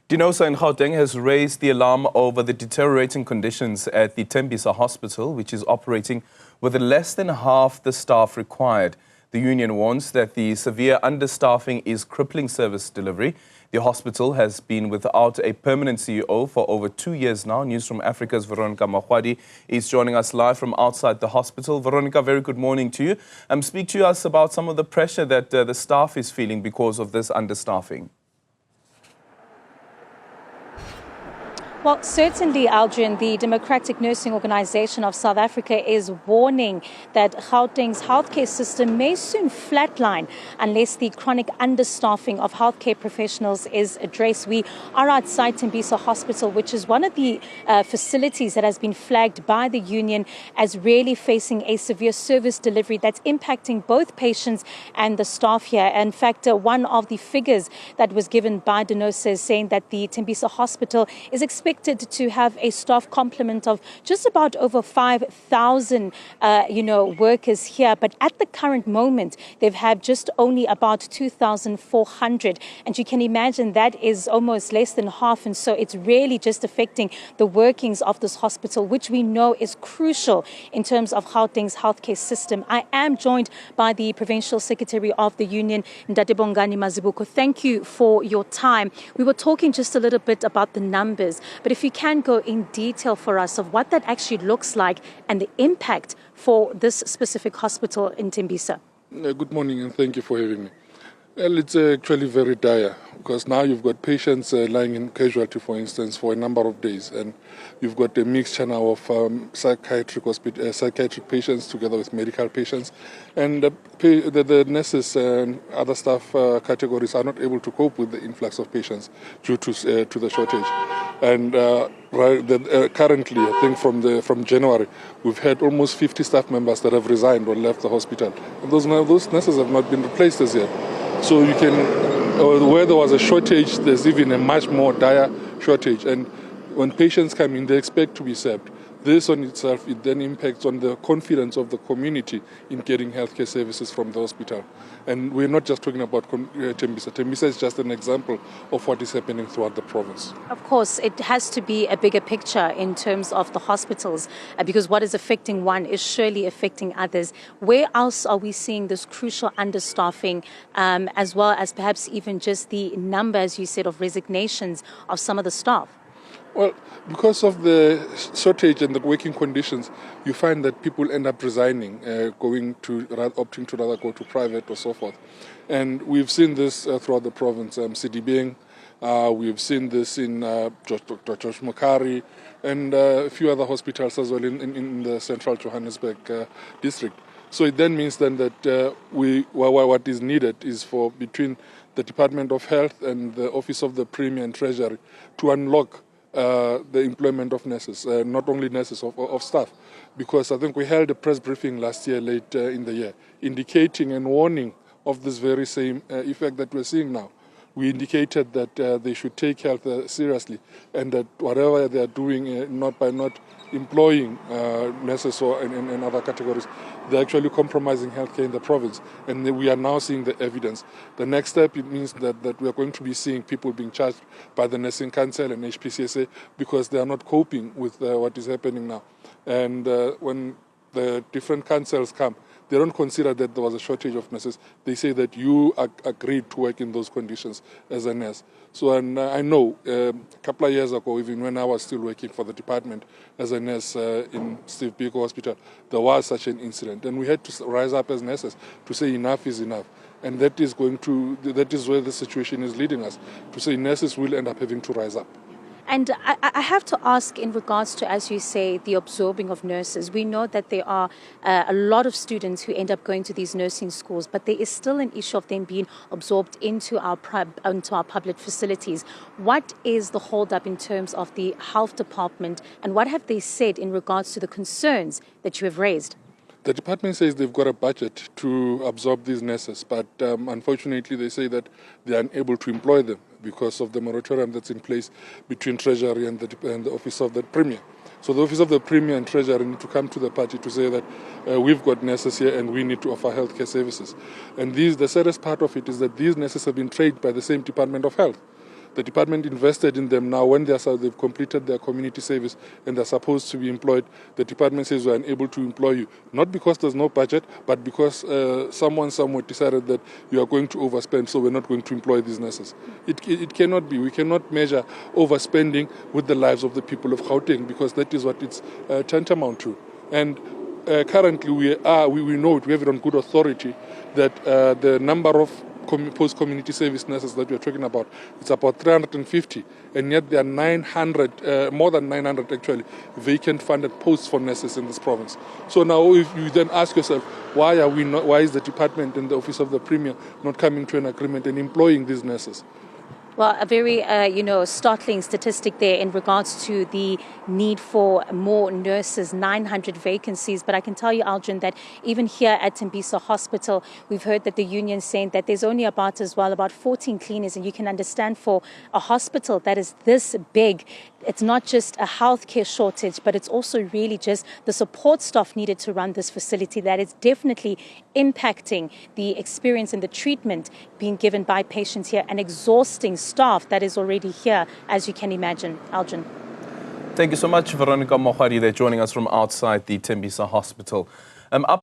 Denosa in Gauteng has raised the alarm over the deteriorating conditions at the Tembisa Hospital, which is operating with less than half the staff required. The union warns that the severe understaffing is crippling service delivery. The hospital has been without a permanent CEO for over 2 years now. Newzroom Afrika's Veronica Makhoali is joining us live from outside the hospital. Veronica, very good morning to you. Speak to us about some of the pressure that the staff is feeling because of this understaffing. Well, certainly, Aldrin, the Democratic Nursing Organization of South Africa is warning that Gauteng's healthcare system may soon flatline unless the chronic understaffing of healthcare professionals is addressed. We are outside Tembisa Hospital, which is one of the facilities that has been flagged by the union as really facing a severe service delivery that's impacting both patients and the staff here. In fact, one of the figures that was given by Denosa is saying that the Tembisa Hospital is expected to have a staff complement of just about over 5,000, workers here. But at the current moment, they've had just only about 2,400. And you can imagine that is almost less than half. And so it's really just affecting the workings of this hospital, which we know is crucial in terms of Gauteng's healthcare system. I am joined by the Provincial Secretary of the Union, Bongani Mazibuko. Thank you for your time. We were talking just a little bit about the numbers, but if you can go in detail for us of what that actually looks like and the impact for this specific hospital in Tembisa. Good morning and thank you for having me. Well, it's actually very dire because now you've got patients lying in casualty, for instance, for a number of days, and you've got a mixture now of psychiatric patients together with medical patients, and the nurses and other staff categories are not able to cope with the influx of patients due to the shortage. And currently, I think from January, we've had almost 50 staff members that have resigned or left the hospital, and those nurses have not been replaced as yet. So you can, where there was a shortage, there's even a much more dire shortage. And when patients come in, they expect to be served. This on itself, it then impacts on the confidence of the community in getting healthcare services from the hospital. And we're not just talking about Tembisa. Tembisa is just an example of what is happening throughout the province. Of course, it has to be a bigger picture in terms of the hospitals, because what is affecting one is surely affecting others. Where else are we seeing this crucial understaffing, as well as perhaps even just the number, as you said, of resignations of some of the staff? Well, because of the shortage and the working conditions, you find that people end up resigning, opting to rather go to private or so forth. And we've seen this throughout the province. CDBing, we've seen this in Dr. Josh Mokari and a few other hospitals as well in the central Johannesburg district. So it then means then that what is needed is for between the Department of Health and the Office of the Premier and Treasury to unlock the employment of nurses, not only nurses, of staff. Because I think we held a press briefing last year, late in the year, indicating and warning of this very same effect that we're seeing now. We indicated that they should take health seriously and that whatever they're doing, not employing nurses or in other categories, they're actually compromising healthcare in the province. And we are now seeing the evidence. The next step, it means that we are going to be seeing people being charged by the Nursing Council and HPCSA because they are not coping with what is happening now. And when the different councils come, they don't consider that there was a shortage of nurses. They say that you agreed to work in those conditions as a nurse. So and I know a couple of years ago, even when I was still working for the department as a nurse in Steve Biko Hospital, there was such an incident. And we had to rise up as nurses to say enough is enough. And that is where the situation is leading us, to say nurses will end up having to rise up. And I have to ask in regards to, as you say, the absorbing of nurses. We know that there are a lot of students who end up going to these nursing schools, but there is still an issue of them being absorbed into our public facilities. What is the hold-up in terms of the health department, and what have they said in regards to the concerns that you have raised? The department says they've got a budget to absorb these nurses, but unfortunately they say that they are unable to employ them because of the moratorium that's in place between Treasury and the Office of the Premier. So the Office of the Premier and Treasury need to come to the party to say that we've got nurses here and we need to offer healthcare services. And the saddest part of it is that these nurses have been trained by the same Department of Health. The department invested in them. Now, when they've completed their community service and they're supposed to be employed, the department says we're unable to employ you. Not because there's no budget, but because someone somewhere decided that you are going to overspend, so we're not going to employ these nurses. It cannot be. We cannot measure overspending with the lives of the people of Gauteng, because that is what it's tantamount to. And currently we know it, we have it on good authority, that the number of post-community service nurses that we're talking about, it's about 350, and yet there are 900, more than 900 actually, vacant funded posts for nurses in this province. So now if you then ask yourself, why is the department and the Office of the Premier not coming to an agreement and employing these nurses? Well, a very, startling statistic there in regards to the need for more nurses, 900 vacancies. But I can tell you, Algin, that even here at Tembisa Hospital, we've heard that the union saying that there's only about 14 cleaners. And you can understand, for a hospital that is this big, it's not just a healthcare shortage, but it's also really just the support staff needed to run this facility that is definitely impacting the experience and the treatment being given by patients here, and exhausting staff that is already here, as you can imagine. Algin. Thank you so much, Veronica Makhoali, there joining us from outside the Tembisa Hospital.